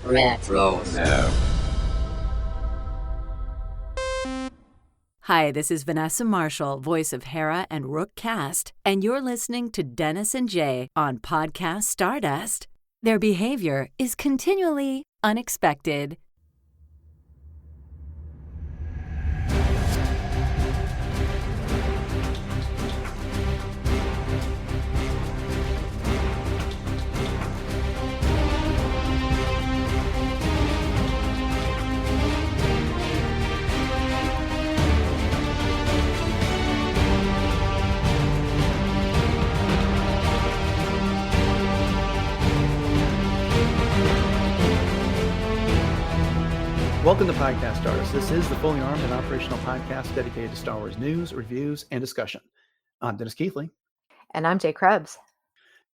Retro. Hi, this is Vanessa Marshall, voice of Hera and Rook Cast, and you're listening to Dennis and Jay on Podcast Stardust. Their behavior is continually unexpected. Welcome to Podcast Stardust. This is the fully armed and operational podcast dedicated to Star Wars news, reviews, and discussion. I'm Dennis Keithley. And I'm Jay Krebs.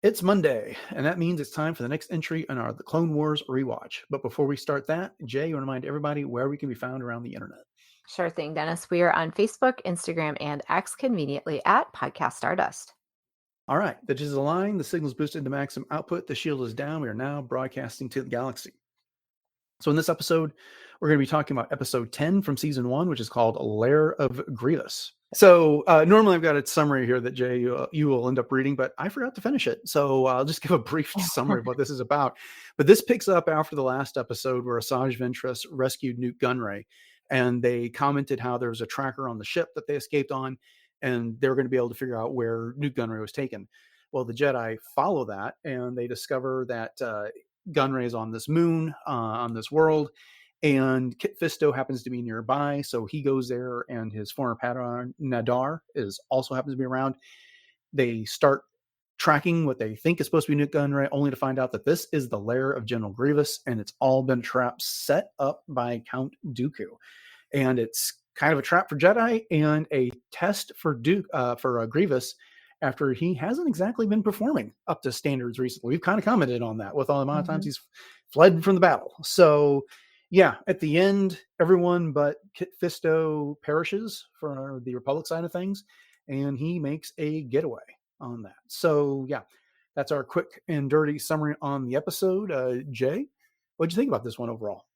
It's Monday, and that means it's time for the next entry in our The Clone Wars rewatch. But before we start that, Jay, you want to remind everybody where we can be found around the internet? Sure thing, Dennis. We are on Facebook, Instagram, and X conveniently at Podcast Stardust. All right, the digital line, the signal's boosted to maximum output, the shield is down. We are now broadcasting to the galaxy. So in this episode, we're going to be talking about episode 10 from season 1, which is called Lair of Grievous. So normally I've got a summary here that Jay, you will end up reading, but I forgot to finish it. So I'll just give a brief summary of what this is about. But this picks up after the last episode where Asajj Ventress rescued Nute Gunray, and they commented how there was a tracker on the ship that they escaped on, and they were going to be able to figure out where Nute Gunray was taken. Well, the Jedi follow that, and they discover that Gunray is on this moon, on this world, and Kit Fisto happens to be nearby, so he goes there, and his former Padawan Nahdar also happens to be around. They start tracking what they think is supposed to be Nute Gunray, only to find out that this is the lair of General Grievous, and it's all been a trap set up by Count Dooku. And it's kind of a trap for Jedi and a test for Grievous, after he hasn't exactly been performing up to standards recently. We've kind of commented on that with all the amount of times he's fled from the battle. So yeah, at the end, everyone but Kit Fisto perishes for the Republic side of things, and he makes a getaway on that. So yeah, that's our quick and dirty summary on the episode. Jay, what'd you think about this one overall?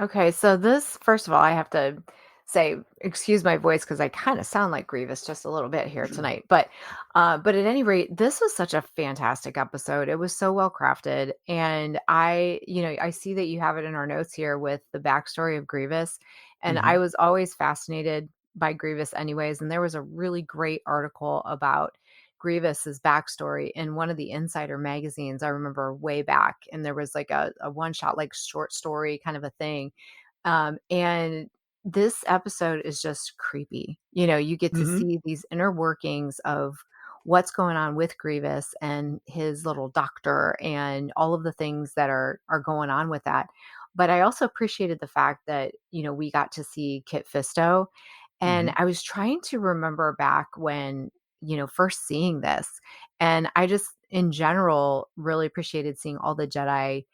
Okay, so this, first of all, I have to say, excuse my voice because I kind of sound like Grievous just a little bit here tonight. But at any rate, this was such a fantastic episode. It was so well crafted, and I see that you have it in our notes here with the backstory of Grievous, and I was always fascinated by Grievous, anyways. And there was a really great article about Grievous's backstory in one of the Insider magazines. I remember way back, and there was like a one-shot, like short story kind of a thing, and this episode is just creepy. You get to see these inner workings of what's going on with Grievous and his little doctor and all of the things that are going on with that. But I also appreciated the fact that, we got to see Kit Fisto. And I was trying to remember back when, first seeing this. And I just, in general, really appreciated seeing all the Jedi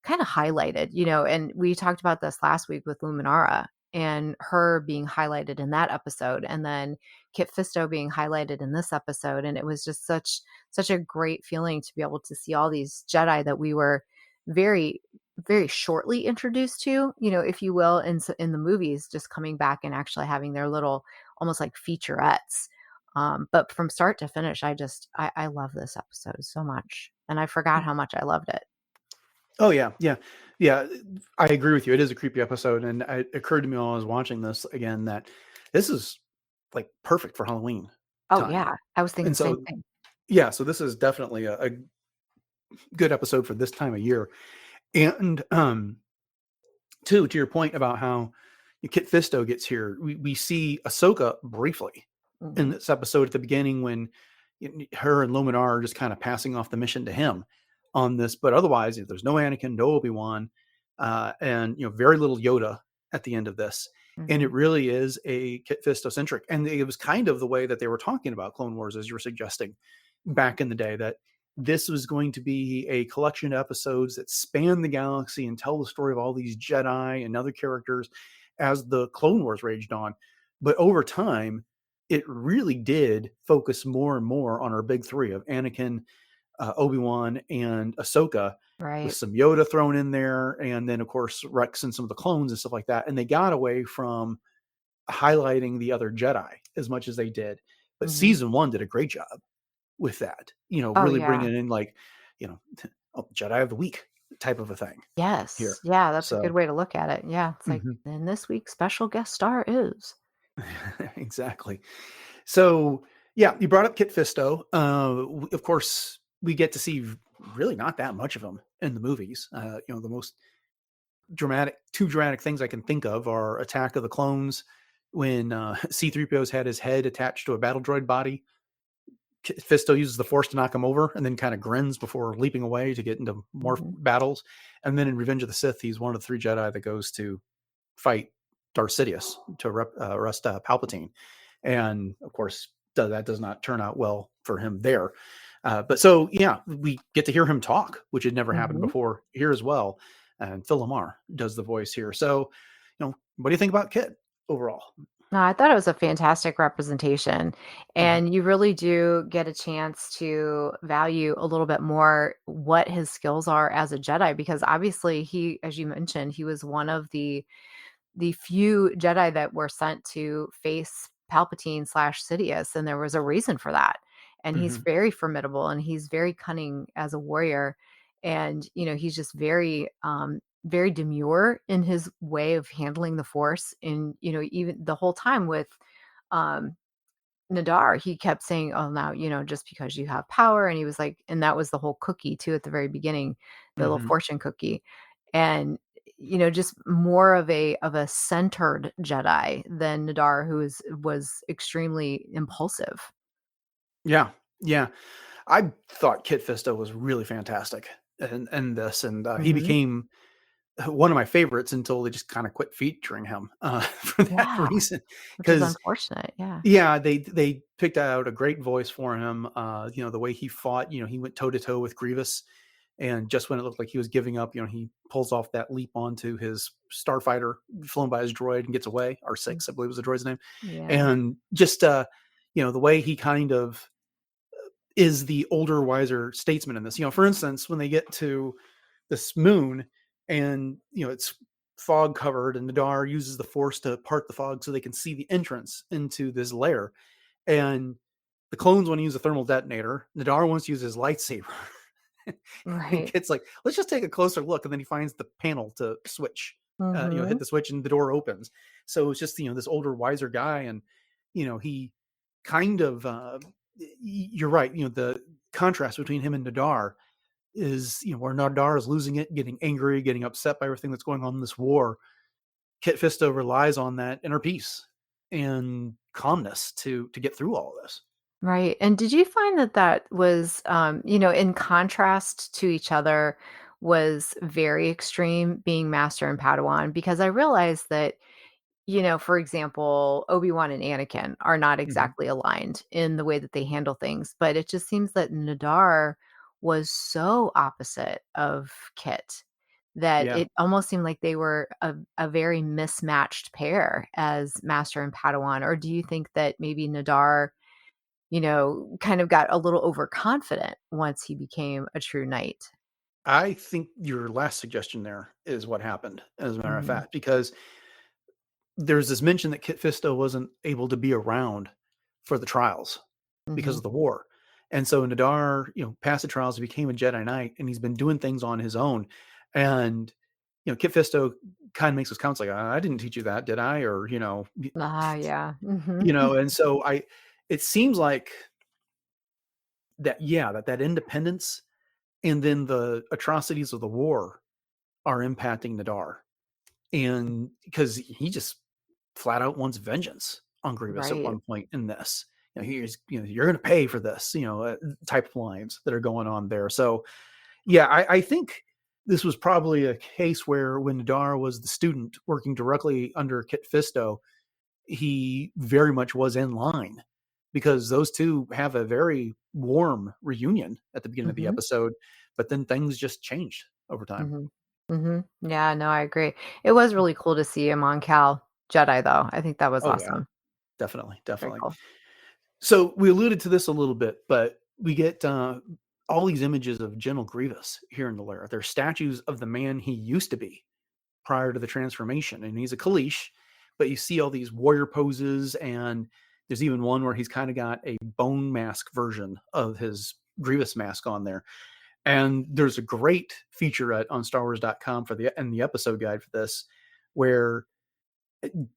kind of highlighted, and we talked about this last week with Luminara and her being highlighted in that episode, and then Kit Fisto being highlighted in this episode. And it was just such a great feeling to be able to see all these Jedi that we were very, very shortly introduced to, if you will, in the movies, just coming back and actually having their little, almost like featurettes. But from start to finish, I love this episode so much. And I forgot how much I loved it. Oh yeah. I agree with you. It is a creepy episode, and it occurred to me while I was watching this again that this is like perfect for Halloween. Oh time. yeah, I was thinking the same thing. Yeah, so this is definitely a good episode for this time of year. And to your point about how Kit Fisto gets here, we see Ahsoka briefly in this episode at the beginning when her and Luminar are just kind of passing off the mission to him on this, but otherwise there's no Anakin, no Obi-Wan, and very little Yoda at the end of this. And it really is a Kit Fisto centric, and it was kind of the way that they were talking about Clone Wars, as you were suggesting back in the day, that this was going to be a collection of episodes that span the galaxy and tell the story of all these Jedi and other characters as the Clone Wars raged on. But over time, it really did focus more and more on our big three of Anakin, Obi-Wan, and Ahsoka. Right. some Yoda thrown in there, and then of course Rex and some of the clones and stuff like that. And they got away from highlighting the other Jedi as much as they did. But Hmm. season 1 did a great job with that, Oh, really yeah. bringing in like, Jedi of the week type of a thing here. Yes. Yeah, that's a good So, way to look at it. Yeah. It's like, mhm. and this week's special guest star is. Exactly. So, yeah, you brought up Kit Fisto. Of course, we get to see really not that much of him in the movies. The most two dramatic things I can think of are Attack of the Clones, when C-3PO's had his head attached to a battle droid body. Fisto uses the Force to knock him over, and then kind of grins before leaping away to get into more Hmm. battles. And then in Revenge of the Sith, he's one of the 3 Jedi that goes to fight Darth Sidious to arrest Palpatine. And of course, that does not turn out well for him there. But so, yeah, we get to hear him talk, which had never happened Hmm. before here as well. And Phil Lamar does the voice here. So, what do you think about Kit overall? No, I thought it was a fantastic representation. Mhm. And you really do get a chance to value a little bit more what his skills are as a Jedi, because obviously he, as you mentioned, he was one of the few Jedi that were sent to face Palpatine slash Sidious, and there was a reason for that. And he's Mhm. very formidable, and he's very cunning as a warrior, and he's just very demure in his way of handling the Force. And even the whole time with um, Nadar, he kept saying, "Oh, now, just because you have power." And he was like, and that was the whole cookie too at the very beginning, the little Mhm. fortune cookie. And just more of a centered Jedi than Nadar, who was extremely impulsive. Yeah. Yeah. I thought Kit Fisto was really fantastic in this, and he Hmm. became one of my favorites until they just kind of quit featuring him for that Yeah, reason. which is Because unfortunate. Yeah. yeah, they picked out a great voice for him. The way he fought, he went toe to toe with Grievous, and just when it looked like he was giving up, he pulls off that leap onto his starfighter flown by his droid and gets away. R6, I believe was the droid's name, Yeah. and just the way he kind of is the older, wiser statesman in this. For instance, when they get to this moon and it's fog covered, and Nadar uses the Force to part the fog so they can see the entrance into this lair, and the clones want to use a thermal detonator. Nadar wants to use his lightsaber. And Right. Kit's like, let's just take a closer look, and then he finds the panel to switch. Hit Hmm. the switch and the door opens. So it's just this older, wiser guy, and he kind of you're right. The contrast between him and Nadar is where Nahdar is losing it, getting angry, getting upset by everything that's going on in this war. Kit Fisto relies on that inner peace and calmness to get through all of this. Right. And did you find that that was, in contrast to each other, was very extreme, being Master and Padawan? Because I realized that, for example, Obi-Wan and Anakin are not Mhm. exactly aligned in the way that they handle things, but it just seems that Nadar was so opposite of Kit that Yeah, it almost seemed like they were a very mismatched pair as Master and Padawan. Or do you think that maybe Nadar kind of got a little overconfident once he became a true knight? I think your last suggestion there is what happened, as a matter of Mhm, fact, because there's this mention that Kit Fisto wasn't able to be around for the trials because mhm. of the war. And so Nadar, passed the trials, he became a Jedi Knight, and he's been doing things on his own. And Kit Fisto kind of makes his comments like, "I didn't teach you that, did I?" Or Ah, yeah. Mhm. and so it seems like that, yeah, that independence and then the atrocities of the war are impacting Nadar, and because he just flat out wants vengeance on Grievous at Right. one point in this. He's, you're going to pay for this, type of lines that are going on there. So yeah, I think this was probably a case where when Nadar was the student working directly under Kit Fisto, he very much was in line, because those two have a very warm reunion at the beginning of the Mhm, episode, but then things just changed over time. mhm, mhm. Yeah, no, I agree. It was really cool to see him on Cal Jedi, though. I think that was Oh yeah, awesome. definitely, Very definitely. cool. So we alluded to this a little bit, but we get all these images of General Grievous here in the Lair. They're statues of the man he used to be prior to the transformation. And he's a Kaleesh, but you see all these warrior poses, and there's even one where he's kind of got a bone mask version of his Grievous mask on there. And there's a great featurette on StarWars.com for the episode guide for this, where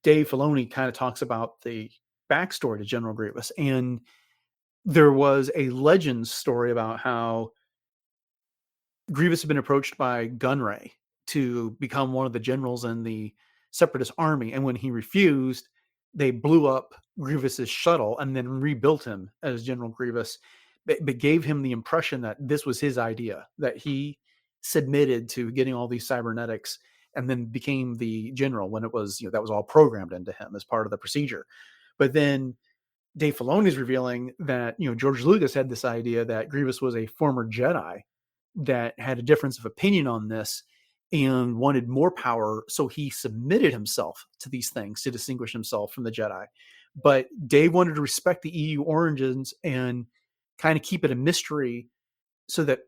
Dave Filoni kind of talks about the backstory to General Grievous. And there was a legends story about how Grievous had been approached by Gunray to become one of the generals in the Separatist army. And when he refused, they blew up Grievous's shuttle and then rebuilt him as General Grievous, but gave him the impression that this was his idea, that he submitted to getting all these cybernetics and then became the general when it was, that was all programmed into him as part of the procedure. But then Dave Filoni is revealing that, George Lucas had this idea that Grievous was a former Jedi that had a difference of opinion on this and wanted more power. So he submitted himself to these things to distinguish himself from the Jedi. But Dave wanted to respect the EU origins and kind of keep it a mystery so that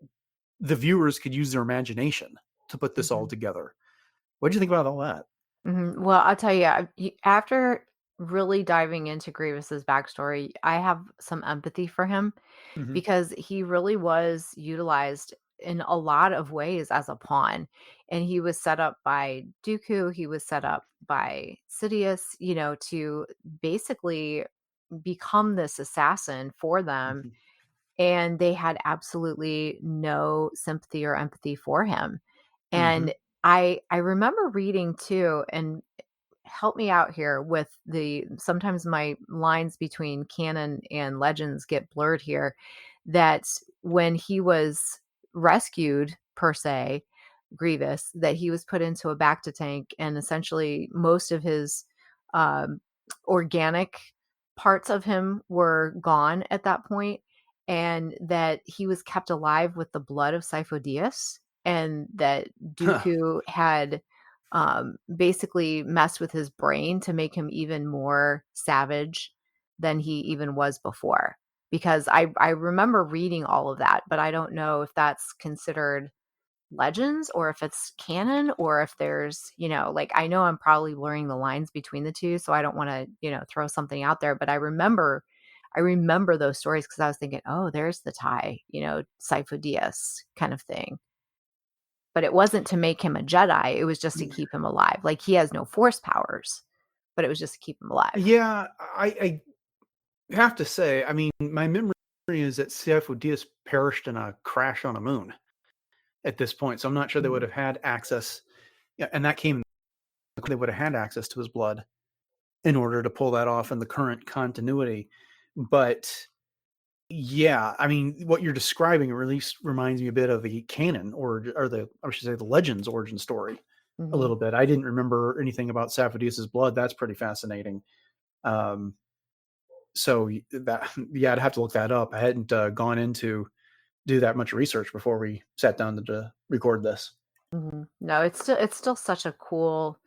the viewers could use their imagination to put this all together. What do you think about all that? Well, I'll tell you, after really diving into Grievous's backstory, I have some empathy for him because he really was utilized in a lot of ways as a pawn. And he was set up by Dooku, he was set up by Sidious, to basically become this assassin for them. And they had absolutely no sympathy or empathy for him. And I remember reading too, and help me out here with sometimes my lines between canon and legends get blurred here, that when he was rescued, per se, Grievous, that he was put into a Bacta tank, and essentially most of his organic parts of him were gone at that point, and that he was kept alive with the blood of Sifo-Dyas, and that Dooku had basically messed with his brain to make him even more savage than he even was before. Because I remember reading all of that, but I don't know if that's considered legends or if it's canon, or if there's, I know I'm probably blurring the lines between the two, so I don't want to, throw something out there, but I remember those stories because I was thinking, oh, there's the tie, Sifo-Dyas kind of thing. But it wasn't to make him a Jedi. It was just to keep him alive. Like, he has no force powers, but it was just to keep him alive. Yeah, I have to say, I mean, my memory is that Sifo-Dyas perished in a crash on a moon at this point. So I'm not sure they would have had access. Yeah, and they would have had access to his blood in order to pull that off in the current continuity. But yeah, I mean, what you're describing at least reminds me a bit of the canon or I should say the Legends origin story a little bit. I didn't remember anything about Sifo-Dyas's blood. That's pretty fascinating. So that, yeah, I'd have to look that up. I hadn't gone into do that much research before we sat down to record this. No, it's still such a cool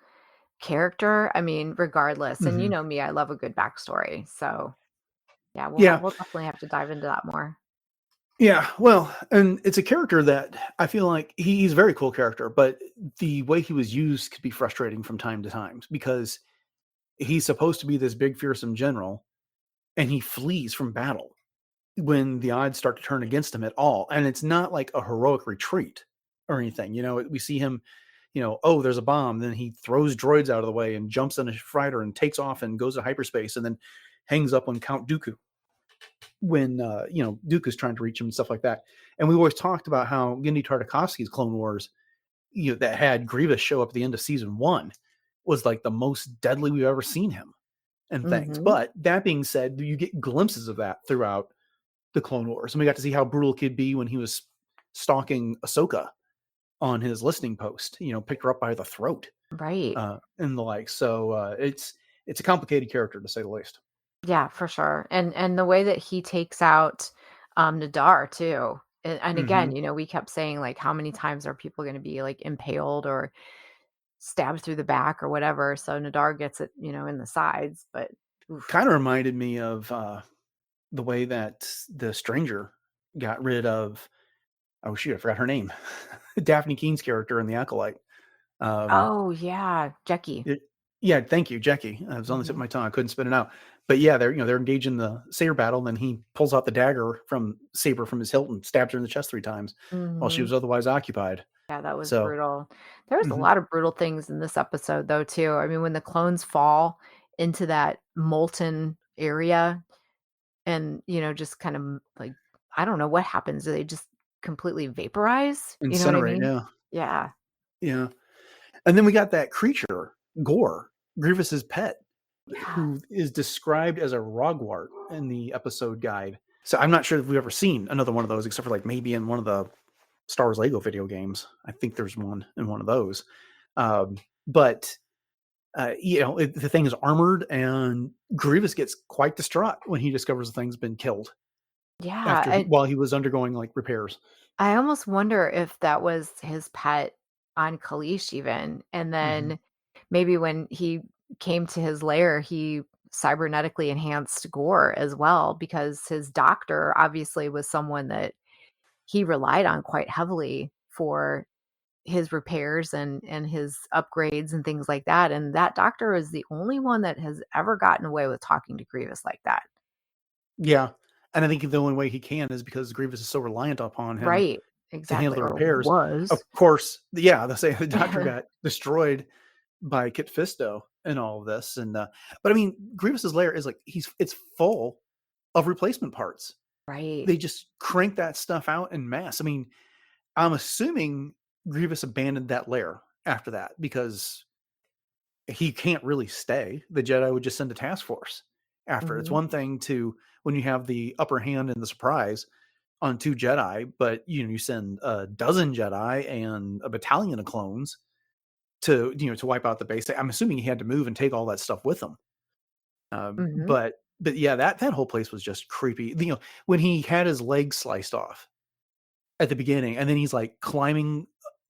character. I mean, regardless, and you know me, I love a good backstory. So yeah, we'll definitely have to dive into that more. Yeah, well, and it's a character that I feel like he's a very cool character, but the way he was used could be frustrating from time to time because he's supposed to be this big, fearsome general, and he flees from battle when the odds start to turn against him at all. And it's not like a heroic retreat or anything. We see him, oh, there's a bomb. Then he throws droids out of the way and jumps in a fighter and takes off and goes to hyperspace and then hangs up on Count Dooku when, Dooku's trying to reach him and stuff like that. And we always talked about how Genndy Tartakovsky's Clone Wars, that had Grievous show up at the end of season 1 was like the most deadly we've ever seen him and things. But that being said, you get glimpses of that throughout the Clone Wars. And we got to see how brutal it could be when he was stalking Ahsoka on his listening post, picked her up by the throat. Right. And the like. So it's a complicated character to say the least. Yeah, for sure. And the way that he takes out Nahdar too. And again, we kept saying, like, how many times are people going to be like impaled or stabbed through the back or whatever? So Nahdar gets it, in the sides, but kind of reminded me of the way that the Stranger got rid of oh shoot, I forgot her name. Daphne Keene's character in The Acolyte. Oh yeah, Jackie. Yeah, thank you, Jackie. I was on the tip of my tongue. I couldn't spit it out. But yeah, they're engaged in the saber battle, and then he pulls out the dagger from his hilt and stabs her in the chest 3 times while she Mm-hmm. was otherwise occupied. Yeah, that was So, brutal. There was a mhm. lot of brutal things in this episode, though, too. I mean, when the clones fall into that molten area and, just kind of like, I don't know what happens. Do they just completely vaporize? You know what I Incinerate, mean? yeah. Yeah. Yeah. And then we got that creature, Gore, Grievous's pet, Yeah. who is described as a rogwart in the episode guide. So I'm not sure if we've ever seen another one of those, except for like maybe in one of the Star Wars Lego video games. I think there's one in one of those. But the thing is armored, and Grievous gets quite distraught when he discovers the thing's been killed Yeah. while he was undergoing like repairs. I almost wonder if that was his pet on Kalish even, and Hmm. then maybe when he came to his lair, he cybernetically enhanced Gore as well because his doctor obviously was someone that he relied on quite heavily for his repairs and his upgrades and things like that, and that doctor is the only one that has ever gotten away with talking to Grievous like that. Yeah, and I think the only way he can is because Grievous is so reliant upon him Right. to handle Exactly, the or repairs. Of was. course, yeah, the doctor got destroyed by Kit Fisto and all of this, and but I mean, Grievous's lair is like it's full of replacement parts. Right. They just crank that stuff out en masse. I mean, I'm assuming Grievous abandoned that lair after that because he can't really stay. The Jedi would just send a task force after. It's Mhm. one thing to when you have the upper hand in the surprise on 2 Jedi, but you send a dozen Jedi and a battalion of clones to wipe out the base. I'm assuming he had to move and take all that stuff with him. Mhm. But yeah, that whole place was just creepy. When he had his legs sliced off at the beginning, and then he's like climbing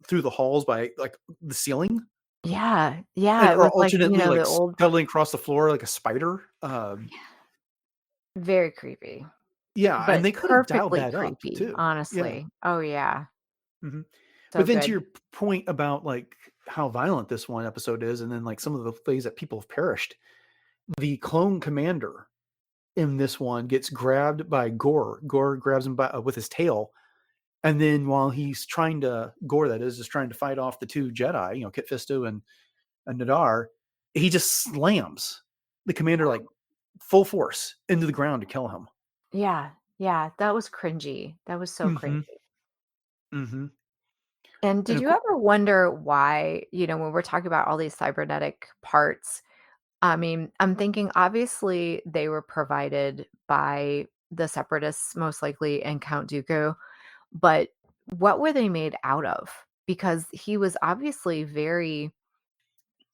through the halls by like the ceiling, Yeah, yeah, and it or was like, alternately the like old scuttling across the floor like a spider. very creepy, Yeah, and but they could have dialed perfectly that up creepy, too. Yeah. honestly. Oh, yeah. Mhm. But So then to good. your point about like how violent this one episode is, and then like some of the ways that people have perished, the clone commander in this one gets grabbed by Gore. Gore grabs him with his tail, and then while he's trying to Gore, that is trying to fight off the 2 Jedi, Kit Fisto and Nahdar, he just slams the commander like full force into the ground to kill him. Yeah, yeah, that was cringy. That was so Hmm. cringy. Hmm. And And did of you course, ever wonder why, when we're talking about all these cybernetic parts, I mean, I'm thinking obviously they were provided by the Separatists, most likely, and Count Dooku, but what were they made out of? Because he was obviously very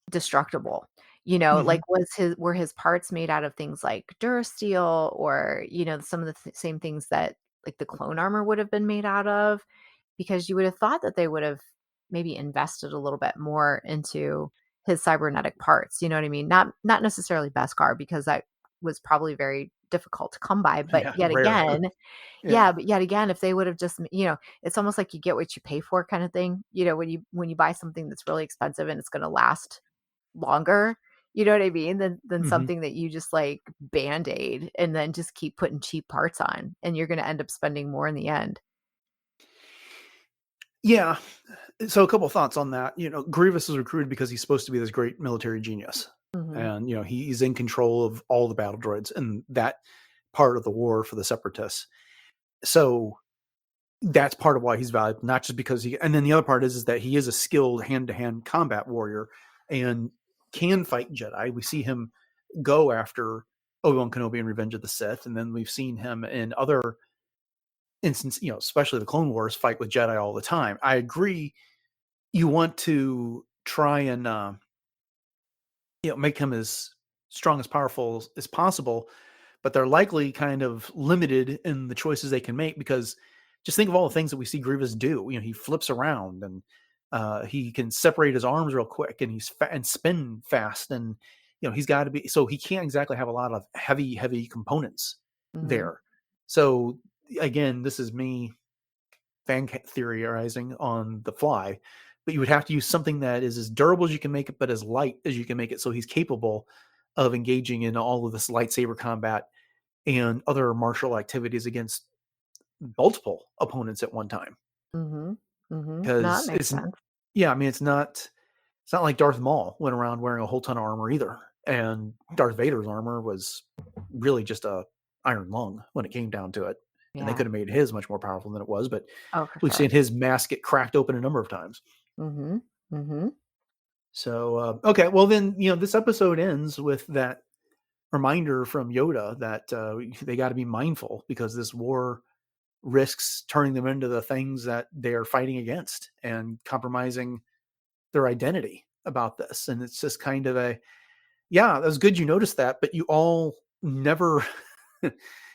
destructible. hmm, Like were his parts made out of things like Durasteel or, some of the same things that like the clone armor would have been made out of? Because you would have thought that they would have maybe invested a little bit more into his cybernetic parts. You know what I mean? Not necessarily Beskar because that was probably very difficult to come by, but yeah, yet rare. again, Yeah. yeah, but yet again, if they would have just, it's almost like you get what you pay for kind of thing. When you buy something that's really expensive and it's going to last longer, you know what I mean? Than Hmm. something that you just like band-aid and then just keep putting cheap parts on and you're going to end up spending more in the end. Yeah. So a couple thoughts on that. Grievous was recruited because he's supposed to be this great military genius, Mhm. and he's in control of all the battle droids and that part of the war for the Separatists. So that's part of why he's valuable, not just because he. And then the other part is that he is a skilled hand-to-hand combat warrior and can fight Jedi. We see him go after Obi-Wan Kenobi in Revenge of the Sith, and then we've seen him in other instances, especially the Clone Wars, fight with Jedi all the time. I agree. You want to try and make him as strong as powerful as possible, but they're likely kind of limited in the choices they can make because just think of all the things that we see Grievous do. He flips around and he can separate his arms real quick, and and spin fast, and he's got to be so he can't exactly have a lot of heavy components Mhm. there. So again, this is me theorizing on the fly, but you would have to use something that is as durable as you can make it, but as light as you can make it, so he's capable of engaging in all of this lightsaber combat and other martial activities against multiple opponents at one time. Mm-hmm. Mm-hmm. No, that Because makes sense. I mean, it's not like Darth Maul went around wearing a whole ton of armor either. And Darth Vader's armor was really just a iron lung when it came down to it. And they Yeah. could have made his much more powerful than it was, but Oh, for we've sure. seen his mask get cracked open a number of times. Mm-hmm. Mm-hmm. So, okay, well then, this episode ends with that reminder from Yoda that they got to be mindful because this war risks turning them into the things that they are fighting against and compromising their identity about this. And it's just kind of that was good you noticed that, but you all never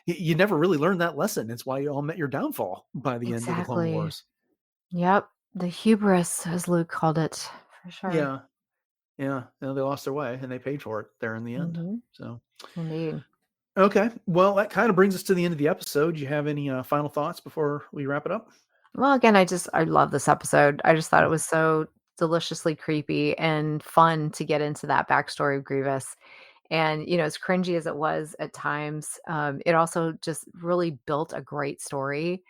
you never really learned that lesson. It's why you all met your downfall by the end of the Clone Exactly. Wars. Yep. The hubris, as Luke called it, for sure. Yeah. Yeah. They lost their way and they paid for it there in the end. Mm-hmm. So, Indeed. okay. Well, that kind of brings us to the end of the episode. Do you have any final thoughts before we wrap it up? Well, again, I love this episode. I just thought it was so deliciously creepy and fun to get into that backstory of Grievous. And, as cringy as it was at times, it also just really built a great story.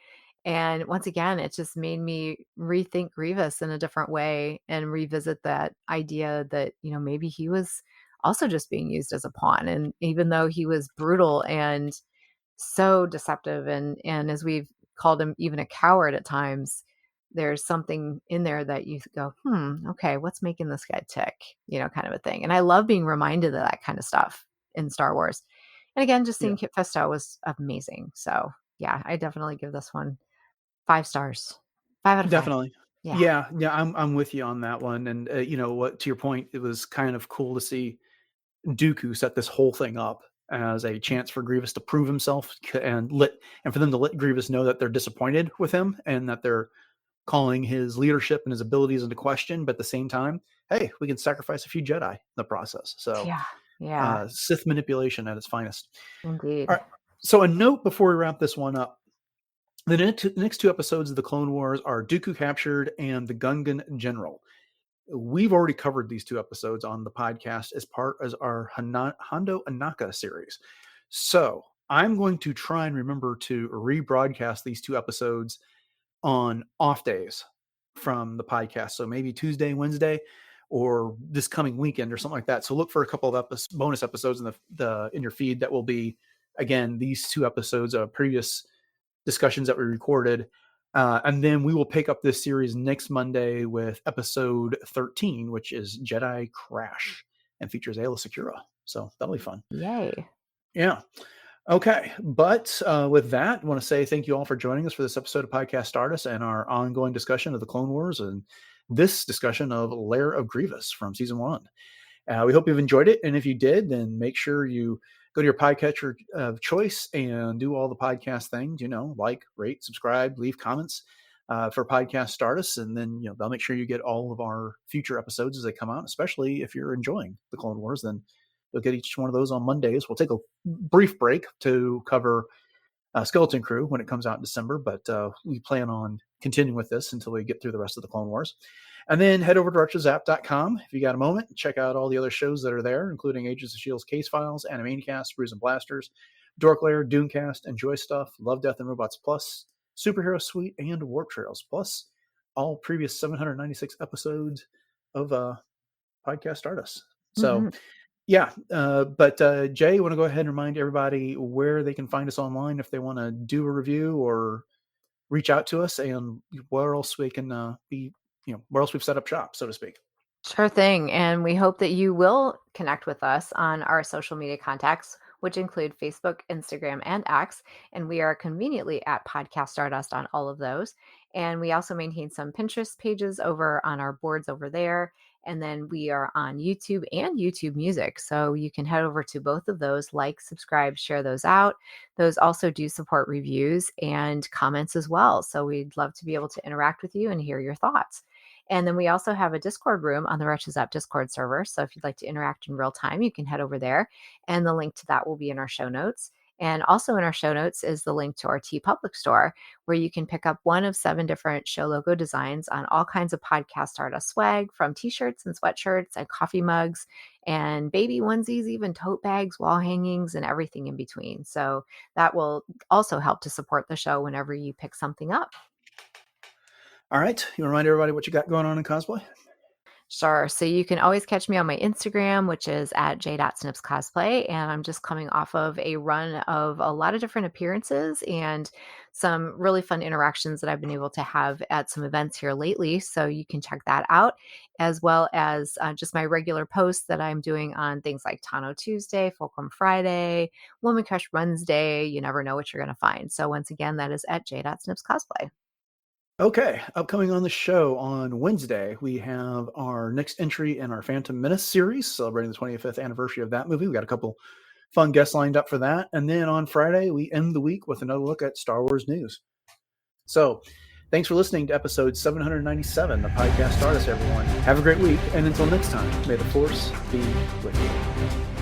And once again, it just made me rethink Grievous in a different way and revisit that idea that, maybe he was also just being used as a pawn. And even though he was brutal and so deceptive and as we've called him even a coward at times, there's something in there that you go, okay, what's making this guy tick, kind of a thing. And I love being reminded of that kind of stuff in Star Wars. And again, just Yeah, seeing Kit Fisto was amazing. So yeah, I definitely give this one 5 stars, 5 out of 5. definitely. Yeah. Yeah. I'm with you on that one. And what, to your point, it was kind of cool to see Dooku set this whole thing up as a chance for Grievous to prove himself and for them to let Grievous know that they're disappointed with him and that they're calling his leadership and his abilities into question. But at the same time, hey, we can sacrifice a few Jedi in the process. So Yeah. Yeah. Sith manipulation at its finest. All Indeed. right. So a note before we wrap this one up. The next two episodes of the Clone Wars are Dooku Captured and the Gungan General. We've already covered these two episodes on the podcast as part of our Hondo Anaka series. So I'm going to try and remember to rebroadcast these two episodes on off days from the podcast. So maybe Tuesday, Wednesday, or this coming weekend or something like that. So look for a couple of bonus episodes in your feed that will be, again, these two episodes of previous discussions that we recorded. And then we will pick up this series next Monday with episode 13, which is Jedi Crash and features Ayla Secura. So that'll be fun. Yay. Yeah. Okay. But with that, I want to say thank you all for joining us for this episode of Podcast Stardust and our ongoing discussion of the Clone Wars and this discussion of Lair of Grievous from season 1. We hope you've enjoyed it. And if you did, then make sure you go to your podcatcher of choice and do all the podcast things, like, rate, subscribe, leave comments for Podcast Stardust. And then, they'll make sure you get all of our future episodes as they come out, especially if you're enjoying the Clone Wars, then you'll get each one of those on Mondays. We'll take a brief break to cover Skeleton Crew when it comes out in December, but we plan on continuing with this until we get through the rest of the Clone Wars. And then head over to retrozap.com if you got a moment. Check out all the other shows that are there, including Agents of S.H.I.E.L.D.'s Case Files, Animaniacast, Brews and Blasters, Dork Lair, Doomcast, Enjoy Stuff, Love, Death, and Robots Plus, Superhero Suite, and Warp Trails, plus all previous 796 episodes of Podcast Stardust. So, yeah, but Jay, you want to go ahead and remind everybody where they can find us online if they want to do a review or reach out to us, and where else we can where else we've set up shop, so to speak. Sure thing. And we hope that you will connect with us on our social media contacts, which include Facebook, Instagram, and X. And we are conveniently at Podcast Stardust on all of those. And we also maintain some Pinterest pages over on our boards over there. And then we are on YouTube and YouTube Music. So you can head over to both of those, like, subscribe, share those out. Those also do support reviews and comments as well. So we'd love to be able to interact with you and hear your thoughts. And then we also have a Discord room on the Wretches App Discord server. So if you'd like to interact in real time, you can head over there. And the link to that will be in our show notes. And also in our show notes is the link to our TeePublic store, where you can pick up one of 7 different show logo designs on all kinds of Podcast Stardust swag, from t-shirts and sweatshirts and coffee mugs and baby onesies, even tote bags, wall hangings, and everything in between. So that will also help to support the show whenever you pick something up. All right. You want to remind everybody what you got going on in cosplay? Sure. So you can always catch me on my Instagram, which is at j.snipscosplay. And I'm just coming off of a run of a lot of different appearances and some really fun interactions that I've been able to have at some events here lately. So you can check that out, as well as just my regular posts that I'm doing on things like Tano Tuesday, Fulcrum Friday, Woman Crush Wednesday. You never know what you're going to find. So once again, that is at j.snipscosplay. Okay, upcoming on the show on Wednesday, we have our next entry in our Phantom Menace series, celebrating the 25th anniversary of that movie. We got a couple fun guests lined up for that. And then on Friday, we end the week with another look at Star Wars news. So thanks for listening to episode 797 of Podcast Stardust, everyone. Have a great week. And until next time, may the Force be with you.